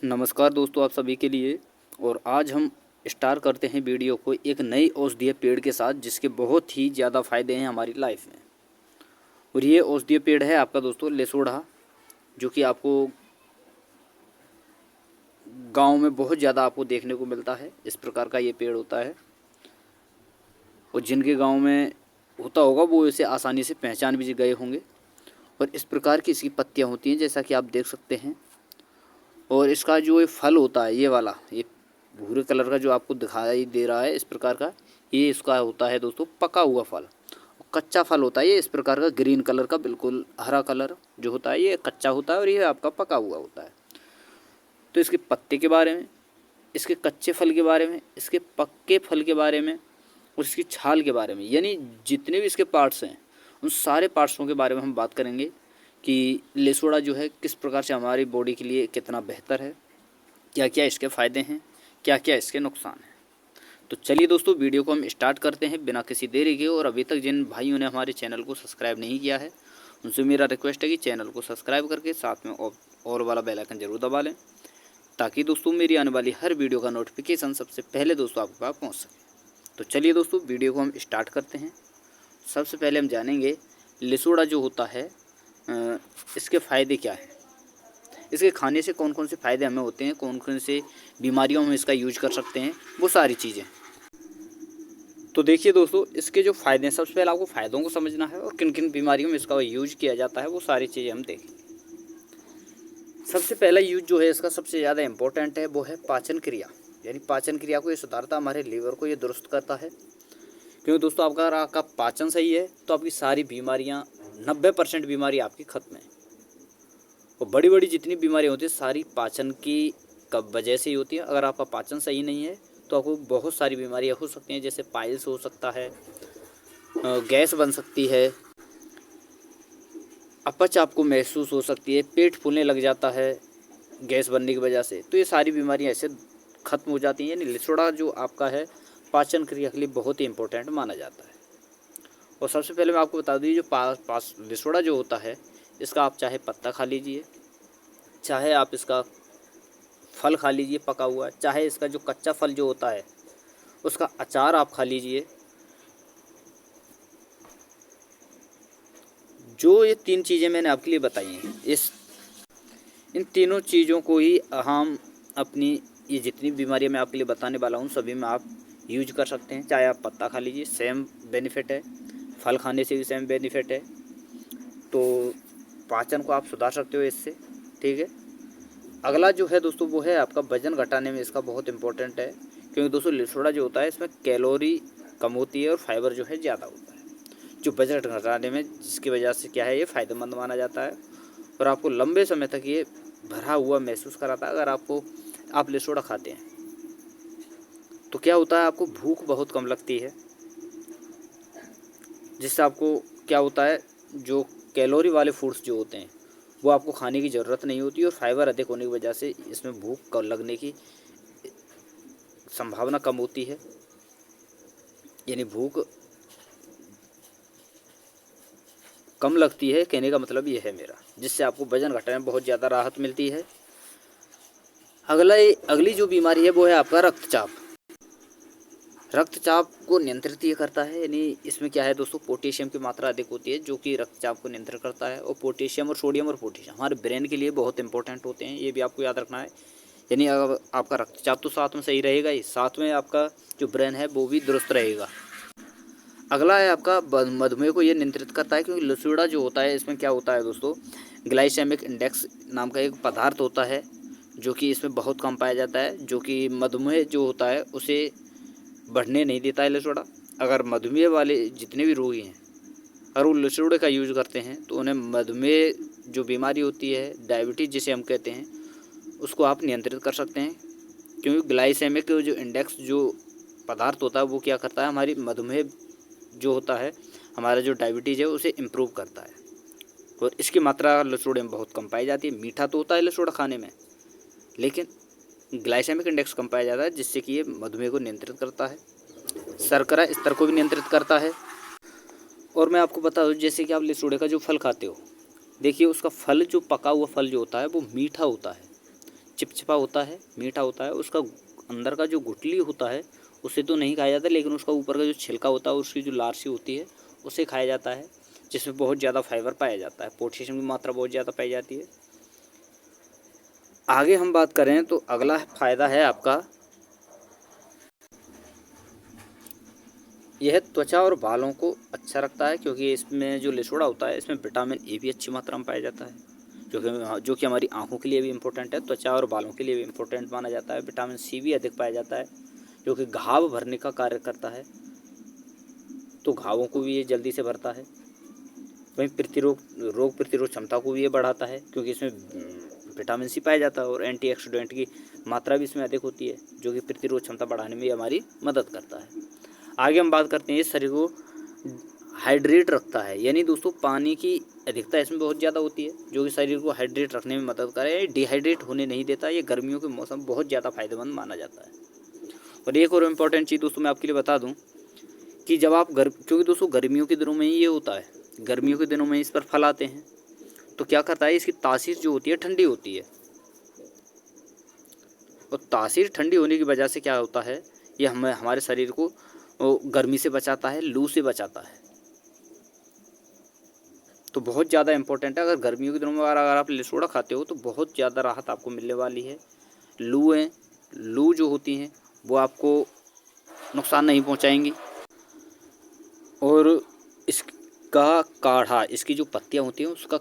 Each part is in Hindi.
नमस्कार दोस्तों, आप सभी के लिए। और आज हम स्टार्ट करते हैं वीडियो को एक नई औषधीय पेड़ के साथ, जिसके बहुत ही ज़्यादा फायदे हैं हमारी लाइफ में। और ये औषधीय पेड़ है आपका दोस्तों लेसोड़ा, जो कि आपको गांव में बहुत ज़्यादा आपको देखने को मिलता है। इस प्रकार का ये पेड़ होता है, और जिनके गांव में होता होगा वो इसे आसानी से पहचान भी गए होंगे। और इस प्रकार की इसकी पत्तियाँ होती हैं, जैसा कि आप देख सकते हैं। और इसका जो ये फल होता है, ये वाला, ये भूरे कलर का जो आपको दिखाई दे रहा है इस प्रकार का, ये इसका होता है दोस्तों पका हुआ फल। कच्चा फल होता है ये इस प्रकार का ग्रीन कलर का, बिल्कुल हरा कलर जो होता है ये कच्चा होता है, और ये आपका पका हुआ होता है। तो इसके पत्ते के बारे में, इसके कच्चे फल के बारे में, इसके पक्के फल के बारे में, और इसकी छाल के बारे में, यानी जितने भी इसके पार्ट्स हैं उन सारे पार्ट्सों के बारे में हम बात करेंगे कि लेसोड़ा जो है किस प्रकार से हमारी बॉडी के लिए कितना बेहतर है, क्या क्या इसके फ़ायदे हैं, क्या क्या इसके नुकसान हैं। तो चलिए दोस्तों, वीडियो को हम स्टार्ट करते हैं बिना किसी देरी के। और अभी तक जिन भाइयों ने हमारे चैनल को सब्सक्राइब नहीं किया है, उनसे मेरा रिक्वेस्ट है कि चैनल को सब्सक्राइब करके साथ में और वाला बेल आइकन जरूर दबा लें, ताकि दोस्तों मेरी आने वाली हर वीडियो का नोटिफिकेशन सबसे पहले दोस्तों आपके पास पहुँच सके। तो चलिए दोस्तों, वीडियो को हम स्टार्ट करते हैं। सबसे पहले हम जानेंगे लेसोड़ा जो होता है, इसके फ़ायदे क्या हैं, इसके खाने से कौन कौन से फ़ायदे हमें होते हैं, कौन कौन से बीमारियों में इसका यूज कर सकते हैं, वो सारी चीज़ें। तो देखिए दोस्तों, इसके जो फ़ायदे हैं, सबसे पहले आपको फ़ायदों को समझना है, और किन किन बीमारियों में इसका यूज किया जाता है वो सारी चीज़ें हम देखेंगे। सबसे पहला यूज जो है इसका सबसे ज़्यादा इम्पोर्टेंट है, वो है पाचन क्रिया। यानी पाचन क्रिया को ये सुधारता, हमारे लीवर को ये दुरुस्त करता है। क्योंकि दोस्तों अगर आपका पाचन सही है तो आपकी सारी बीमारियाँ, 90% बीमारी आपकी खत्म है। और बड़ी बड़ी जितनी बीमारियाँ होती है सारी पाचन की कब वजह से ही होती है। अगर आपका पाचन सही नहीं है तो आपको बहुत सारी बीमारियाँ हो सकती हैं, जैसे पाइल्स हो सकता है, गैस बन सकती है, अपच आपको महसूस हो सकती है, पेट फूलने लग जाता है गैस बनने की वजह से। तो ये सारी बीमारियाँ ऐसे ख़त्म हो जाती हैं। यानी लिसोड़ा जो आपका है पाचन क्रिया के लिए बहुत ही इंपॉर्टेंट माना जाता है। और सबसे पहले मैं आपको बता दूँ, जो लिसोड़ा जो होता है, इसका आप चाहे पत्ता खा लीजिए, चाहे आप इसका फल खा लीजिए पका हुआ, चाहे इसका जो कच्चा फल जो होता है उसका अचार आप खा लीजिए। जो ये 3 चीज़ें मैंने आपके लिए बताई हैं, इन तीनों चीज़ों को ही हम अपनी ये जितनी बीमारियां मैं आपके लिए बताने वाला हूँ सभी में आप यूज कर सकते हैं। चाहे आप पत्ता खा लीजिए, सेम बेनिफिट है, फल खाने से भी सेम बेनिफिट है। तो पाचन को आप सुधार सकते हो इससे, ठीक है। अगला जो है दोस्तों वो है आपका वज़न घटाने में इसका बहुत इंपॉर्टेंट है। क्योंकि दोस्तों लिसोड़ा जो होता है इसमें कैलोरी कम होती है और फाइबर जो है ज़्यादा होता है, जो वज़न घटाने में, जिसकी वजह से क्या है ये फ़ायदेमंद माना जाता है। और आपको लंबे समय तक ये भरा हुआ महसूस कराता है। अगर आप लिसोड़ा खाते हैं तो क्या होता है, आपको भूख बहुत कम लगती है, जिससे आपको क्या होता है, जो कैलोरी वाले फूड्स जो होते हैं वो आपको खाने की ज़रूरत नहीं होती। और फाइबर अधिक होने की वजह से इसमें भूख कम लगने की संभावना कम होती है। यानी भूख कम लगती है, कहने का मतलब ये है मेरा, जिससे आपको वज़न घटाने में बहुत ज़्यादा राहत मिलती है। अगली जो बीमारी है वो है आपका रक्तचाप। रक्तचाप को नियंत्रित ये करता है। यानी इसमें क्या है दोस्तों, पोटेशियम की मात्रा अधिक होती है, जो कि रक्तचाप को नियंत्रित करता है। और पोटेशियम और सोडियम और पोटेशियम हमारे ब्रेन के लिए बहुत इंपॉर्टेंट होते हैं, ये भी आपको याद रखना है। यानी अगर आपका रक्तचाप तो साथ में सही रहेगा ही, साथ में आपका जो ब्रेन है वो भी दुरुस्त रहेगा। अगला है आपका मधुमेह को ये नियंत्रित करता है। क्योंकि लिसोड़ा जो होता है इसमें क्या होता है दोस्तों, ग्लाइसेमिक इंडेक्स नाम का एक पदार्थ होता है, जो कि इसमें बहुत कम पाया जाता है, जो कि मधुमेह जो होता है उसे बढ़ने नहीं देता है लिसोड़ा। अगर मधुमेह वाले जितने भी रोगी हैं अगर वो लिसोड़े का यूज़ करते हैं तो उन्हें मधुमेह जो बीमारी होती है, डायबिटीज़ जिसे हम कहते हैं, उसको आप नियंत्रित कर सकते हैं। क्योंकि ग्लाइसेमिक जो इंडेक्स जो पदार्थ होता है वो क्या करता है, हमारी मधुमेह जो होता है, हमारा जो डायबिटीज़ है उसे इम्प्रूव करता है। और इसकी मात्रा लिसोड़े में बहुत कम पाई जाती है। मीठा तो होता है लिसोड़ा खाने में, लेकिन ग्लाइसेमिक इंडेक्स कम पाया जाता है, जिससे कि ये मधुमेह को नियंत्रित करता है, शर्करा स्तर को भी नियंत्रित करता है। और मैं आपको बता दूं, जैसे कि आप लिसोड़े का जो फल खाते हो, देखिए उसका फल, जो पका हुआ फल जो होता है वो मीठा होता है, चिपचिपा होता है, मीठा होता है। उसका अंदर का जो गुठली होता है उसे तो नहीं खाया जाता, लेकिन उसका ऊपर का जो छिलका होता है, उसकी जो लार्सी होती है उसे खाया जाता है, जिसमें बहुत ज़्यादा फाइबर पाया जाता है, पोटेशियम की मात्रा बहुत ज़्यादा पाई जाती है। आगे हम बात करें तो अगला फ़ायदा है आपका, यह त्वचा और बालों को अच्छा रखता है, क्योंकि इसमें जो लिसोड़ा होता है इसमें विटामिन ए भी अच्छी मात्रा में पाया जाता है, जो कि हमारी आंखों के लिए भी इम्पोर्टेंट है, त्वचा और बालों के लिए भी इम्पोर्टेंट माना जाता है। विटामिन सी भी अधिक पाया जाता है, जो कि घाव भरने का कार्य करता है, तो घावों को भी ये जल्दी से भरता है। वहीं रोग प्रतिरोध क्षमता को भी ये बढ़ाता है, क्योंकि इसमें विटामिन सी पाया जाता है और एंटीऑक्सीडेंट की मात्रा भी इसमें अधिक होती है, जो कि प्रतिरोध क्षमता बढ़ाने में हमारी मदद करता है। आगे हम बात करते हैं, ये शरीर को हाइड्रेट रखता है, यानी दोस्तों पानी की अधिकता इसमें बहुत ज़्यादा होती है, जो कि शरीर को हाइड्रेट रखने में मदद करे, डिहाइड्रेट होने नहीं देता। ये गर्मियों के मौसम बहुत ज़्यादा फायदेमंद माना जाता है। और एक और इम्पॉर्टेंट चीज़ दोस्तों मैं आपके लिए बता दूं कि जब आप क्योंकि दोस्तों गर्मियों के दिनों में ही ये होता है, गर्मियों के दिनों में इस पर फल आते हैं, तो क्या करता है, इसकी तासीर जो होती है ठंडी होती है, और तासीर ठंडी होने की वजह से क्या होता है, ये हमारे शरीर को गर्मी से बचाता है, लू से बचाता है। तो बहुत ज़्यादा इंपॉर्टेंट है। अगर गर्मियों के दिनों में अगर आप लिसोड़ा खाते हो तो बहुत ज़्यादा राहत आपको मिलने वाली है। लू जो होती हैं वो आपको नुकसान नहीं पहुंचाएंगी। और इसका काढ़ा, इसकी जो पत्तियां होती हैं उसका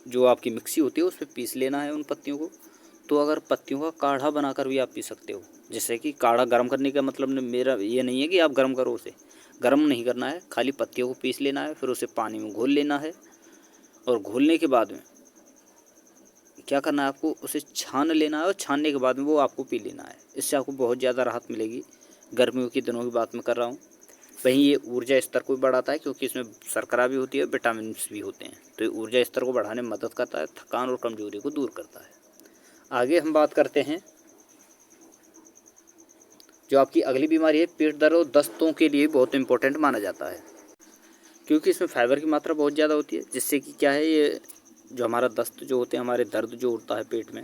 जो आपकी मिक्सी होती है उस पर पीस लेना है उन पत्तियों को। तो अगर पत्तियों का काढ़ा बनाकर भी आप पी सकते हो, जैसे कि काढ़ा गर्म करने का मतलब मेरा ये नहीं है कि आप गर्म करो, उसे गर्म नहीं करना है, खाली पत्तियों को पीस लेना है, फिर उसे पानी में घोल लेना है, और घोलने के बाद में क्या करना है, आपको उसे छान लेना है, और छानने के बाद में वो आपको पी लेना है। इससे आपको बहुत ज़्यादा राहत मिलेगी। गर्मियों के दिनों की बात मैं कर रहा हूँ। वहीं ये ऊर्जा स्तर को भी बढ़ाता है, क्योंकि इसमें शर्करा भी होती है, विटामिन भी होते हैं, तो ये ऊर्जा स्तर को बढ़ाने में मदद करता है, थकान और कमजोरी को दूर करता है। आगे हम बात करते हैं, जो आपकी अगली बीमारी है पेट दर्द और दस्तों के लिए बहुत इंपॉर्टेंट माना जाता है, क्योंकि इसमें फाइबर की मात्रा बहुत ज़्यादा होती है, जिससे कि क्या है, ये जो हमारा दस्त जो होते हैं, हमारे दर्द जो होता है पेट में,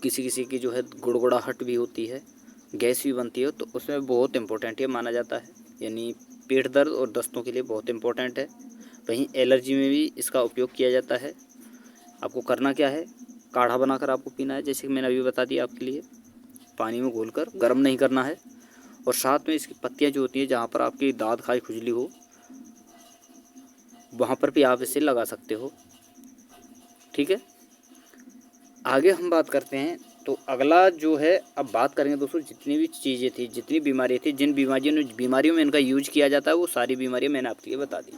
किसी किसी की जो है गुड़गुड़ाहट भी होती है, गैस भी बनती है, तो उसमें बहुत इंपॉर्टेंट ये माना जाता है, यानी पेट दर्द और दस्तों के लिए बहुत इंपॉर्टेंट है। वहीं एलर्जी में भी इसका उपयोग किया जाता है। आपको करना क्या है, काढ़ा बनाकर आपको पीना है, जैसे कि मैंने अभी बता दिया आपके लिए, पानी में घोलकर, गर्म नहीं करना है, और साथ में इसकी पत्तियां जो होती हैं, जहाँ पर आपकी दाँत खाई खुजली हो वहाँ पर भी आप इसे लगा सकते हो। ठीक है, आगे हम बात करते हैं, तो अगला जो है, अब बात करेंगे दोस्तों, जितनी भी चीज़ें थी, जितनी बीमारियाँ थी, जिन बीमारियों में इनका यूज किया जाता है, वो सारी बीमारियाँ मैंने आपके लिए बता दी।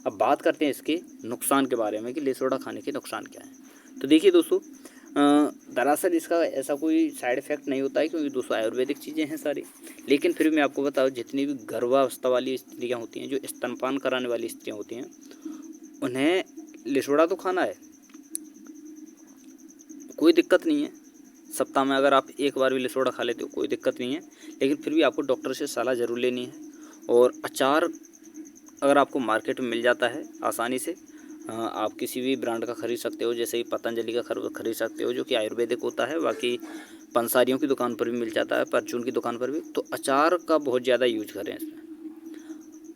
अब बात करते हैं इसके नुकसान के बारे में कि लिसोड़ा खाने के नुकसान क्या हैं। तो देखिए दोस्तों, दरअसल इसका ऐसा कोई साइड इफ़ेक्ट नहीं होता है, क्योंकि दोस्तों आयुर्वेदिक चीज़ें हैं सारी, लेकिन फिर मैं आपको बताऊँ, जितनी भी गर्भावस्था वाली स्त्रियाँ होती हैं, जो स्तनपान कराने वाली स्त्रियाँ होती हैं, उन्हें लिसोड़ा तो खाना है, कोई दिक्कत नहीं है। सप्ताह में अगर आप एक बार भी लिसोड़ा खा लेते हो कोई दिक्कत नहीं है, लेकिन फिर भी आपको डॉक्टर से सलाह ज़रूर लेनी है। और अचार अगर आपको मार्केट में मिल जाता है आसानी से, आप किसी भी ब्रांड का ख़रीद सकते हो, जैसे कि पतंजलि का खरीद सकते हो, जो कि आयुर्वेदिक होता है। बाकी पंसारियों की दुकान पर भी मिल जाता है, परचून की दुकान पर भी। तो अचार का बहुत ज़्यादा यूज करें इसमें।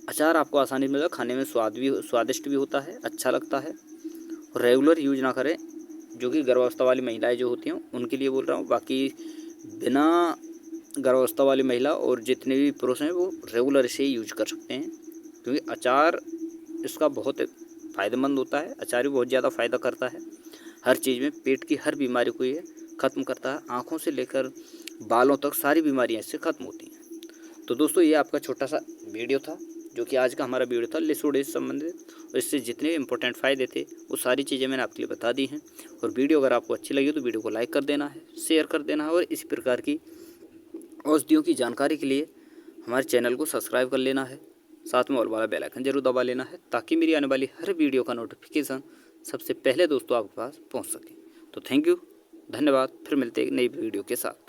अचार आपको आसानी मिलेगा, खाने में स्वादिष्ट भी होता है, अच्छा लगता है। रेगुलर यूज ना करें, जो कि गर्भावस्था वाली महिलाएं जो होती हैं उनके लिए बोल रहा हूँ। बाकी बिना गर्भावस्था वाली महिला और जितने भी पुरुष हैं वो रेगुलर इसे यूज कर सकते हैं, क्योंकि अचार इसका बहुत फ़ायदेमंद होता है। अचार भी बहुत ज़्यादा फ़ायदा करता है हर चीज़ में, पेट की हर बीमारी को ये ख़त्म करता है, आँखों से लेकर बालों तक सारी बीमारियाँ इससे ख़त्म होती हैं। तो दोस्तों, ये आपका छोटा सा वीडियो था, जो कि आज का हमारा वीडियो था लिसोड़े से संबंधित, और इससे जितने इंपॉर्टेंट फ़ायदे थे वो सारी चीज़ें मैंने आपके लिए बता दी हैं। और वीडियो अगर आपको अच्छी लगी तो वीडियो को लाइक कर देना है, शेयर कर देना है, और इसी प्रकार की औषधियों की जानकारी के लिए हमारे चैनल को सब्सक्राइब कर लेना है। साथ में ऑल वाला बेल आइकन जरूर दबा लेना है, ताकि मेरी आने वाली हर वीडियो का नोटिफिकेशन सबसे पहले दोस्तों आपके पास पहुँच सके। तो थैंक यू, धन्यवाद। फिर मिलते हैं एक नई वीडियो के साथ।